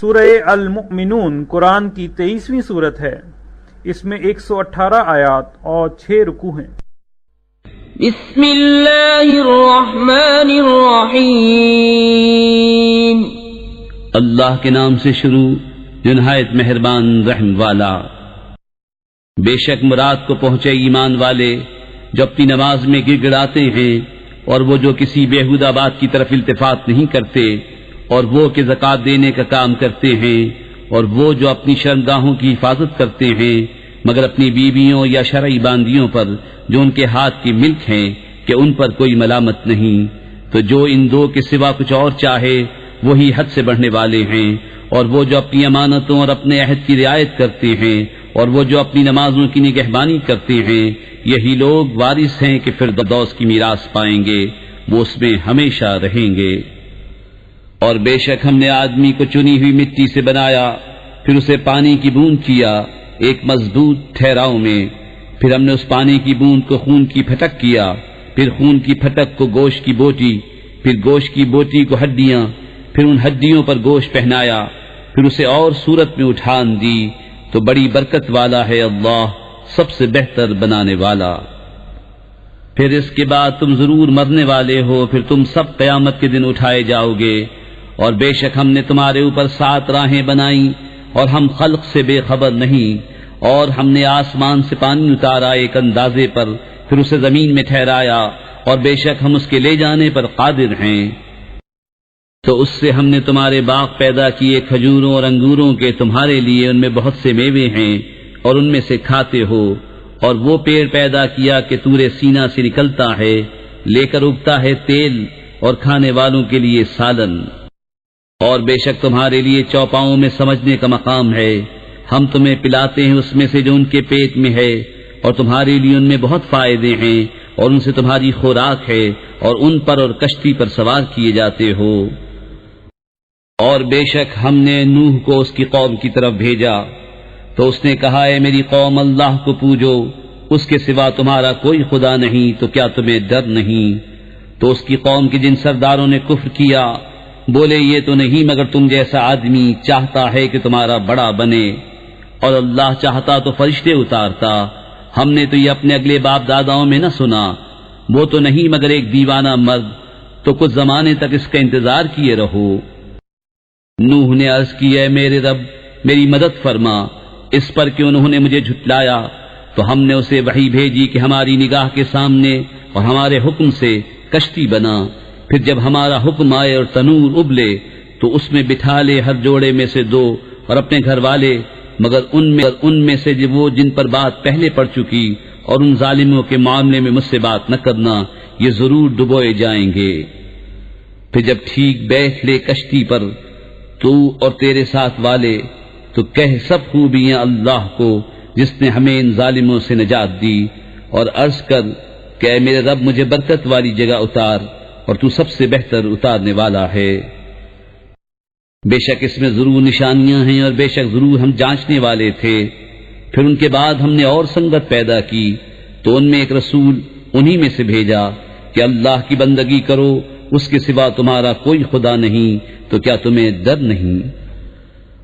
سورہ المؤمنون قرآن کی 23ویں صورت ہے۔ اس میں 118 آیات اور 6 رکوع ہیں۔ بسم اللہ الرحمن الرحیم، اللہ کے نام سے شروع جو نہایت مہربان رحم والا۔ بے شک مراد کو پہنچے ایمان والے جو اپنی نماز میں گڑ گڑاتے ہیں، اور وہ جو کسی بیہودہ بات کی طرف التفات نہیں کرتے، اور وہ کہ زکوٰۃ دینے کا کام کرتے ہیں، اور وہ جو اپنی شرمگاہوں کی حفاظت کرتے ہیں مگر اپنی بیویوں یا شرعی باندیوں پر جو ان کے ہاتھ کی ملک ہیں کہ ان پر کوئی ملامت نہیں، تو جو ان دو کے سوا کچھ اور چاہے وہی حد سے بڑھنے والے ہیں۔ اور وہ جو اپنی امانتوں اور اپنے عہد کی رعایت کرتے ہیں، اور وہ جو اپنی نمازوں کی نگہبانی کرتے ہیں، یہی لوگ وارث ہیں کہ فردوس کی میراث پائیں گے، وہ اس میں ہمیشہ رہیں گے۔ اور بے شک ہم نے آدمی کو چنی ہوئی مٹی سے بنایا، پھر اسے پانی کی بوند کیا ایک مضبوط ٹھہراؤ میں، پھر ہم نے اس پانی کی بوند کو خون کی پھٹک کیا، پھر خون کی پھٹک کو گوشت کی بوٹی، پھر گوشت کی بوٹی کو ہڈیاں، پھر ان ہڈیوں پر گوشت پہنایا، پھر اسے اور صورت میں اٹھان دی، تو بڑی برکت والا ہے اللہ، سب سے بہتر بنانے والا۔ پھر اس کے بعد تم ضرور مرنے والے ہو، پھر تم سب قیامت کے دن اٹھائے جاؤ گے۔ اور بے شک ہم نے تمہارے اوپر 7 راہیں بنائیں، اور ہم خلق سے بے خبر نہیں۔ اور ہم نے آسمان سے پانی اتارا ایک اندازے پر، پھر اسے زمین میں ٹھہرایا، اور بے شک ہم اس کے لے جانے پر قادر ہیں۔ تو اس سے ہم نے تمہارے باغ پیدا کیے کھجوروں اور انگوروں کے، تمہارے لیے ان میں بہت سے میوے ہیں اور ان میں سے کھاتے ہو۔ اور وہ پیڑ پیدا کیا کہ تورے سینا سے نکلتا ہے، لے کر اگتا ہے تیل، اور کھانے والوں کے لیے سالن۔ اور بے شک تمہارے لیے چوپاؤں میں سمجھنے کا مقام ہے، ہم تمہیں پلاتے ہیں اس میں سے جو ان کے پیٹ میں ہے، اور تمہارے لیے ان میں بہت فائدے ہیں، اور ان سے تمہاری خوراک ہے، اور ان پر اور کشتی پر سوار کیے جاتے ہو۔ اور بے شک ہم نے نوح کو اس کی قوم کی طرف بھیجا، تو اس نے کہا اے میری قوم اللہ کو پوجو، اس کے سوا تمہارا کوئی خدا نہیں، تو کیا تمہیں ڈر نہیں؟ تو اس کی قوم کے جن سرداروں نے کفر کیا بولے یہ تو نہیں مگر تم جیسا آدمی چاہتا ہے کہ تمہارا بڑا بنے، اور اللہ چاہتا تو فرشتے اتارتا، ہم نے تو یہ اپنے اگلے باپ داداؤں میں نہ سنا، وہ تو نہیں مگر ایک دیوانہ مرد، تو کچھ زمانے تک اس کا انتظار کیے رہو۔ نوح نے عرض کی اے میرے رب میری مدد فرما، اس پر کہ انہوں نے مجھے جھٹلایا، تو ہم نے اسے وحی بھیجی کہ ہماری نگاہ کے سامنے اور ہمارے حکم سے کشتی بنا، پھر جب ہمارا حکم آئے اور تنور ابلے تو اس میں بٹھا لے ہر جوڑے میں سے 2 اور اپنے گھر والے، مگر ان میں سے وہ جن پر بات پہلے پڑ چکی، اور ان ظالموں کے معاملے میں مجھ سے بات نہ کرنا، یہ ضرور ڈبوئے جائیں گے۔ پھر جب ٹھیک بیٹھ لے کشتی پر تو اور تیرے ساتھ والے، تو کہہ سب خوبیاں اللہ کو جس نے ہمیں ان ظالموں سے نجات دی، اور عرض کر کہ اے میرے رب مجھے برکت والی جگہ اتار، اور تو سب سے بہتر اتارنے والا ہے۔ بے شک اس میں ضرور نشانیاں ہیں، اور بے شک ضرور ہم جانچنے والے تھے۔ پھر ان کے بعد ہم نے اور سنگت پیدا کی، تو ان میں ایک رسول انہی میں سے بھیجا کہ اللہ کی بندگی کرو، اس کے سوا تمہارا کوئی خدا نہیں، تو کیا تمہیں ڈر نہیں؟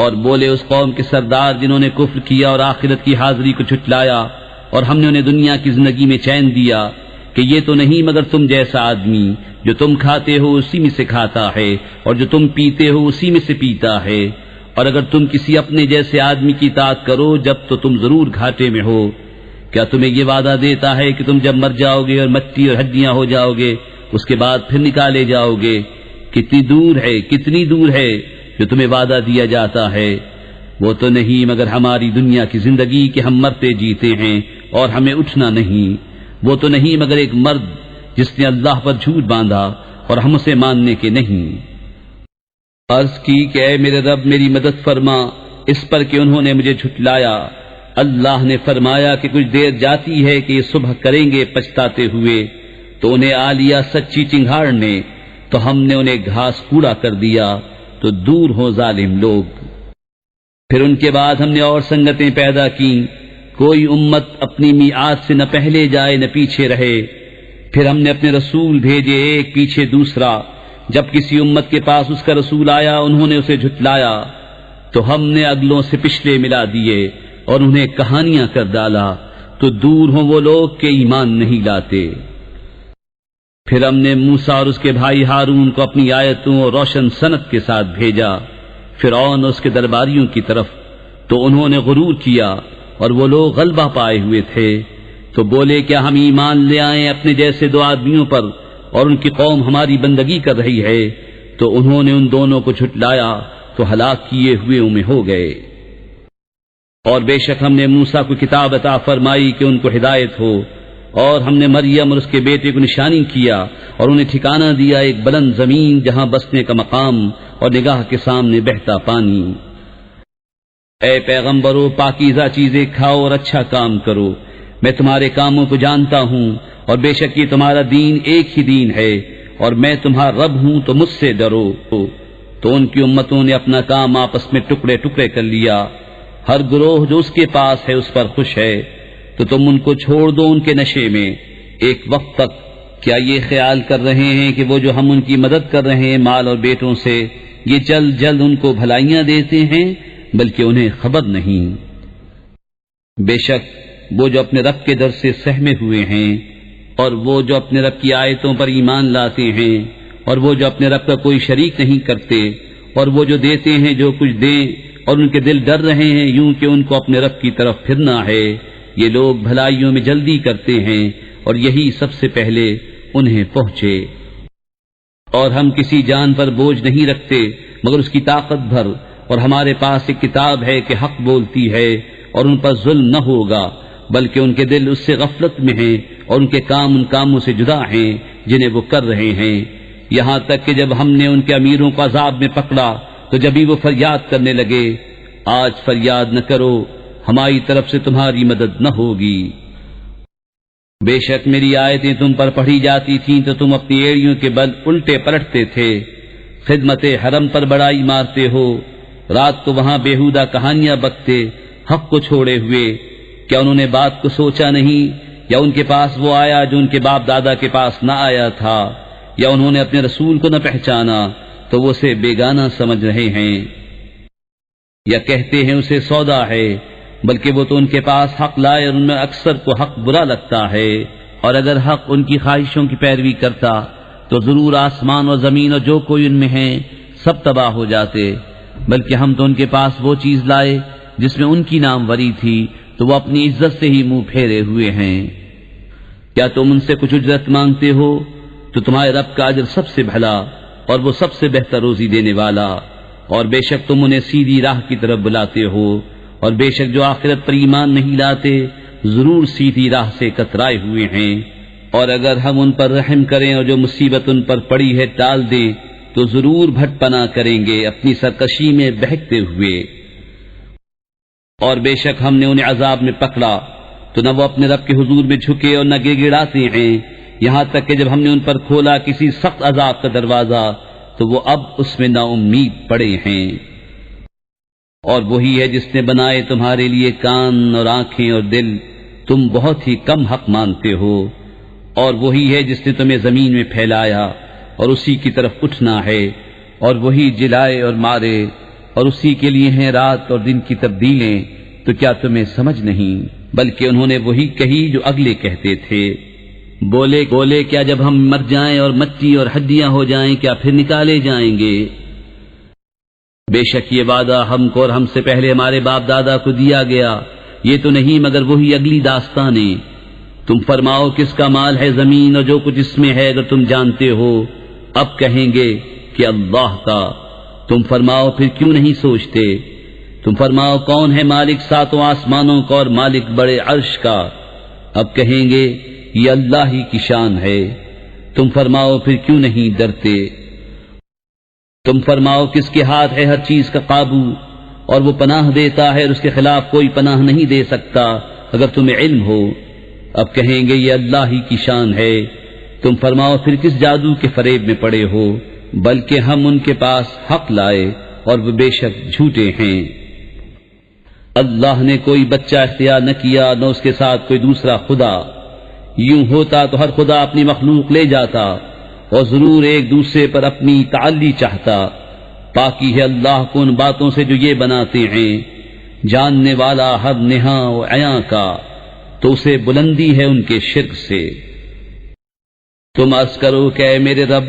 اور بولے اس قوم کے سردار جنہوں نے کفر کیا اور آخرت کی حاضری کو جھٹلایا، اور ہم نے انہیں دنیا کی زندگی میں چین دیا، کہ یہ تو نہیں مگر تم جیسا آدمی، جو تم کھاتے ہو اسی میں سے کھاتا ہے، اور جو تم پیتے ہو اسی میں سے پیتا ہے، اور اگر تم کسی اپنے جیسے آدمی کی اطاعت کرو جب تو تم ضرور گھاٹے میں ہو۔ کیا تمہیں یہ وعدہ دیتا ہے کہ تم جب مر جاؤ گے اور مٹی اور ہڈیاں ہو جاؤ گے اس کے بعد پھر نکالے جاؤ گے؟ کتنی دور ہے جو تمہیں وعدہ دیا جاتا ہے، وہ تو نہیں مگر ہماری دنیا کی زندگی کہ ہم مرتے جیتے ہیں اور ہمیں اٹھنا نہیں، وہ تو نہیں مگر ایک مرد جس نے اللہ پر جھوٹ باندھا اور ہم اسے ماننے کے نہیں۔ عرض کی کہ اے میرے رب میری مدد فرما، اس پر کہ انہوں نے مجھے جھٹلایا۔ اللہ نے فرمایا کہ کچھ دیر جاتی ہے کہ یہ صبح کریں گے پچھتاتے ہوئے، تو انہیں آ لیا سچی چنگھاڑ نے، تو ہم نے انہیں گھاس کوڑا کر دیا، تو دور ہو ظالم لوگ۔ پھر ان کے بعد ہم نے اور سنگتیں پیدا کی، کوئی امت اپنی میعاد سے نہ پہلے جائے نہ پیچھے رہے۔ پھر ہم نے اپنے رسول بھیجے ایک پیچھے دوسرا، جب کسی امت کے پاس اس کا رسول آیا انہوں نے اسے جھٹلایا، تو ہم نے اگلوں سے پچھلے ملا دیے اور انہیں کہانیاں کر ڈالا، تو دور ہوں وہ لوگ کہ ایمان نہیں لاتے۔ پھر ہم نے موسیٰ اور اس کے بھائی ہارون کو اپنی آیتوں اور روشن سنت کے ساتھ بھیجا فرعون اور اس کے درباریوں کی طرف، تو انہوں نے غرور کیا اور وہ لوگ غلبہ پائے ہوئے تھے، تو بولے کیا ہم ایمان لے آئیں اپنے جیسے دو آدمیوں پر اور ان کی قوم ہماری بندگی کر رہی ہے؟ تو انہوں نے ان دونوں کو جھٹلایا تو ہلاک کیے ہوئے میں ہو گئے۔ اور بے شک ہم نے موسیٰ کو کتاب عطا فرمائی کہ ان کو ہدایت ہو، اور ہم نے مریم اور اس کے بیٹے کو نشانی کیا اور انہیں ٹھکانہ دیا ایک بلند زمین جہاں بسنے کا مقام اور نگاہ کے سامنے بہتا پانی۔ اے پیغمبرو، پاکیزہ چیزیں کھاؤ اور اچھا کام کرو، میں تمہارے کاموں کو جانتا ہوں، اور بے شک یہ تمہارا دین ایک ہی دین ہے، اور میں تمہارا رب ہوں تو مجھ سے ڈرو۔ تو ان کی امتوں نے اپنا کام آپس میں ٹکڑے ٹکڑے کر لیا، ہر گروہ جو اس کے پاس ہے اس پر خوش ہے، تو تم ان کو چھوڑ دو ان کے نشے میں ایک وقت تک۔ کیا یہ خیال کر رہے ہیں کہ وہ جو ہم ان کی مدد کر رہے ہیں مال اور بیٹوں سے، یہ جلد جلد ان کو بھلائیاں دیتے ہیں؟ بلکہ انہیں خبر نہیں۔ بے شک وہ جو اپنے رب کے در سے سہمے ہوئے ہیں، اور وہ جو اپنے رب کی آیتوں پر ایمان لاتے ہیں، اور وہ جو اپنے رب کا کوئی شریک نہیں کرتے، اور وہ جو دیتے ہیں جو کچھ دیں، اور ان کے دل ڈر رہے ہیں یوں کہ ان کو اپنے رب کی طرف پھرنا ہے، یہ لوگ بھلائیوں میں جلدی کرتے ہیں اور یہی سب سے پہلے انہیں پہنچے۔ اور ہم کسی جان پر بوجھ نہیں رکھتے مگر اس کی طاقت بھر، اور ہمارے پاس ایک کتاب ہے کہ حق بولتی ہے اور ان پر ظلم نہ ہوگا، بلکہ ان کے دل اس سے غفلت میں ہیں اور ان کے کام ان کاموں سے جدا ہیں جنہیں وہ کر رہے ہیں، یہاں تک کہ جب ہم نے ان کے امیروں کو عذاب میں پکڑا تو جبھی وہ فریاد کرنے لگے، آج فریاد نہ کرو، ہماری طرف سے تمہاری مدد نہ ہوگی۔ بے شک میری آیتیں تم پر پڑھی جاتی تھیں تو تم اپنی ایڑیوں کے بل الٹے پلٹتے تھے، خدمت حرم پر بڑائی مارتے ہو، رات کو وہاں بیہودہ کہانیاں بکتے حق کو چھوڑے ہوئے۔ کیا انہوں نے بات کو سوچا نہیں، یا ان کے پاس وہ آیا جو ان کے باپ دادا کے پاس نہ آیا تھا، یا انہوں نے اپنے رسول کو نہ پہچانا تو وہ اسے بیگانہ سمجھ رہے ہیں، یا کہتے ہیں اسے سودا ہے، بلکہ وہ تو ان کے پاس حق لائے اور ان میں اکثر کو حق برا لگتا ہے، اور اگر حق ان کی خواہشوں کی پیروی کرتا تو ضرور آسمان اور زمین اور جو کوئی ان میں ہے سب تباہ ہو جاتے، بلکہ ہم تو ان کے پاس وہ چیز لائے جس میں ان کی ناموری تھی تو وہ اپنی عزت سے ہی منہ پھیرے ہوئے ہیں۔ کیا تم ان سے کچھ اجرت مانگتے ہو تو تمہارے رب کا اجر سب سے بھلا اور وہ سب سے بہتر روزی دینے والا، اور بے شک تم انہیں سیدھی راہ کی طرف بلاتے ہو، اور بے شک جو آخرت پر ایمان نہیں لاتے ضرور سیدھی راہ سے کترائے ہوئے ہیں، اور اگر ہم ان پر رحم کریں اور جو مصیبت ان پر پڑی ہے ٹال دیں تو ضرور بھٹ پناہ کریں گے اپنی سرکشی میں بہکتے ہوئے۔ اور بے شک ہم نے انہیں عذاب میں پکڑا تو نہ وہ اپنے رب کے حضور میں جھکے اور نہ گڑ گڑاتے ہیں، یہاں تک کہ جب ہم نے ان پر کھولا کسی سخت عذاب کا دروازہ تو وہ اب اس میں نا امید پڑے ہیں۔ اور وہی ہے جس نے بنائے تمہارے لیے کان اور آنکھیں اور دل، تم بہت ہی کم حق مانتے ہو، اور وہی ہے جس نے تمہیں زمین میں پھیلایا اور اسی کی طرف اٹھنا ہے، اور وہی جلائے اور مارے، اور اسی کے لیے ہیں رات اور دن کی تبدیلیں، تو کیا تمہیں سمجھ نہیں؟ بلکہ انہوں نے وہی کہی جو اگلے کہتے تھے، بولے کیا جب ہم مر جائیں اور مٹی اور ہڈیاں ہو جائیں کیا پھر نکالے جائیں گے؟ بے شک یہ وعدہ ہم کو اور ہم سے پہلے ہمارے باپ دادا کو دیا گیا، یہ تو نہیں مگر وہی اگلی داستانیں۔ تم فرماؤ کس کا مال ہے زمین اور جو کچھ اس میں ہے اگر تم جانتے ہو؟ اب کہیں گے کہ اللہ کا۔ تم فرماؤ پھر کیوں نہیں سوچتے؟ تم فرماؤ کون ہے مالک ساتوں آسمانوں کا اور مالک بڑے عرش کا؟ اب کہیں گے یہ اللہ ہی کی شان ہے۔ تم فرماؤ پھر کیوں نہیں ڈرتے؟ تم فرماؤ کس کے ہاتھ ہے ہر چیز کا قابو، اور وہ پناہ دیتا ہے اور اس کے خلاف کوئی پناہ نہیں دے سکتا اگر تمہیں علم ہو۔ اب کہیں گے یہ اللہ ہی کی شان ہے۔ تم فرماؤ پھر کس جادو کے فریب میں پڑے ہو؟ بلکہ ہم ان کے پاس حق لائے اور وہ بے شک جھوٹے ہیں۔ اللہ نے کوئی بچہ اختیار نہ کیا نہ اس کے ساتھ کوئی دوسرا خدا، یوں ہوتا تو ہر خدا اپنی مخلوق لے جاتا اور ضرور ایک دوسرے پر اپنی تعلی چاہتا، پاکی ہے اللہ کو ان باتوں سے جو یہ بناتے ہیں، جاننے والا ہر نہاں و عیاں کا، تو اسے بلندی ہے ان کے شرک سے۔ تم عرض کرو کہ اے میرے رب،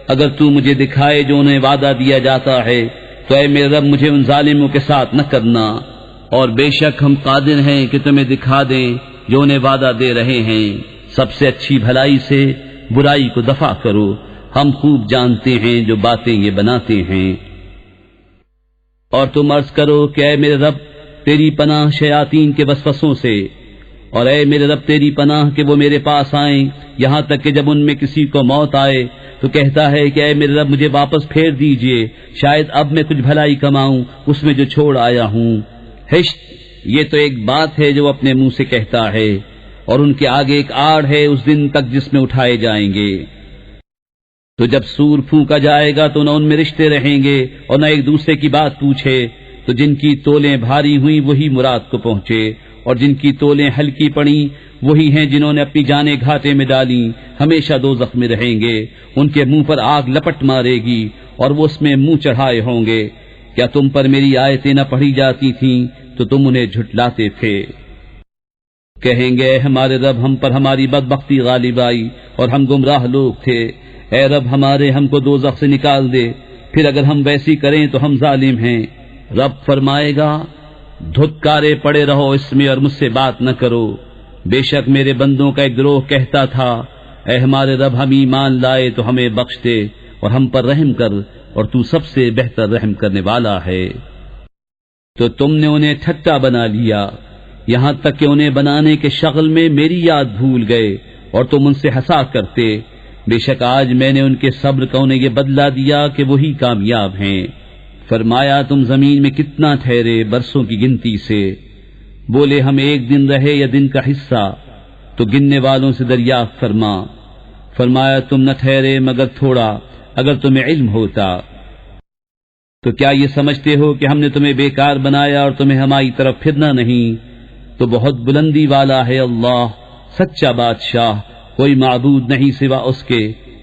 اگر تو مجھے دکھائے جو انہیں وعدہ دیا جاتا ہے تو اے میرے رب مجھے ان ظالموں کے ساتھ نہ کرنا، اور بے شک ہم قادر ہیں کہ تمہیں دکھا دیں جو انہیں وعدہ دے رہے ہیں۔ سب سے اچھی بھلائی سے برائی کو دفع کرو، ہم خوب جانتے ہیں جو باتیں یہ بناتے ہیں۔ اور تم عرض کرو کہ اے میرے رب، تیری پناہ شیاطین کے وسوسوں سے، اور اے میرے رب تیری پناہ کہ وہ میرے پاس آئیں، یہاں تک کہ جب ان میں کسی کو موت آئے تو کہتا ہے کہ اے میرے رب مجھے واپس پھیر دیجئے، شاید اب میں کچھ بھلائی کماؤں اس میں جو چھوڑ آیا ہوں۔ ہشت، یہ تو ایک بات ہے جو اپنے منہ سے کہتا ہے، اور ان کے آگے ایک آڑ ہے اس دن تک جس میں اٹھائے جائیں گے۔ تو جب سور پھونکا جائے گا تو نہ ان میں رشتے رہیں گے اور نہ ایک دوسرے کی بات پوچھے، تو جن کی تولیں بھاری ہوئیں وہی مراد کو پہنچے، اور جن کی تولیں ہلکی پڑیں وہی ہیں جنہوں نے اپنی جانیں گھاٹے میں ڈالیں، ہمیشہ دوزخ میں رہیں گے، ان کے منہ پر آگ لپٹ مارے گی اور وہ اس میں منہ چڑھائے ہوں گے۔ کیا تم پر میری آیتیں نہ پڑھی جاتی تھیں تو تم انہیں جھٹلاتے تھے؟ کہیں گے ہمارے رب ہم پر ہماری بدبختی غالب آئی اور ہم گمراہ لوگ تھے، اے رب ہمارے ہم کو دوزخ سے نکال دے، پھر اگر ہم ویسی کریں تو ہم ظالم ہیں۔ رب فرمائے گا دھتکارے پڑے رہو اس میں اور مجھ سے بات نہ کرو، بے شک میرے بندوں کا ایک گروہ کہتا تھا اے ہمارے رب ہم ایمان لائے تو ہمیں بخش دے اور ہم پر رحم کر، اور تو سب سے بہتر رحم کرنے والا ہے۔ تو تم نے انہیں ٹھٹا بنا لیا، یہاں تک کہ انہیں بنانے کے شغل میں میری یاد بھول گئے اور تم ان سے ہنسا کرتے۔ بے شک آج میں نے ان کے صبر کا انہیں یہ بدلہ دیا کہ وہی کامیاب ہیں۔ فرمایا تم زمین میں کتنا ٹھہرے برسوں کی گنتی سے؟ بولے ہم ایک دن رہے یا دن کا حصہ، تو گننے والوں سے دریافت فرما۔ فرمایا تم نہ ٹھہرے مگر تھوڑا، اگر تمہیں علم ہوتا۔ تو کیا یہ سمجھتے ہو کہ ہم نے تمہیں بیکار بنایا اور تمہیں ہماری طرف پھرنا نہیں؟ تو بہت بلندی والا ہے اللہ، سچا بادشاہ، کوئی معبود نہیں سوا اس کے،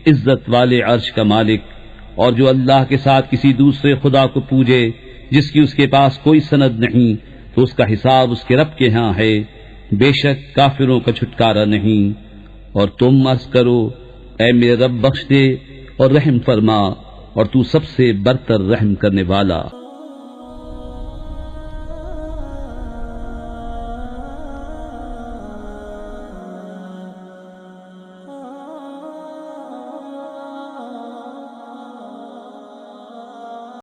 عزت والے عرش کا مالک۔ اور جو اللہ کے ساتھ کسی دوسرے خدا کو پوجے جس کی اس کے پاس کوئی سند نہیں، تو اس کا حساب اس کے رب کے ہاں ہے، بے شک کافروں کا چھٹکارا نہیں۔ اور تم عرض کرو اے میرے رب بخش دے اور رحم فرما، اور تو سب سے برتر رحم کرنے والا۔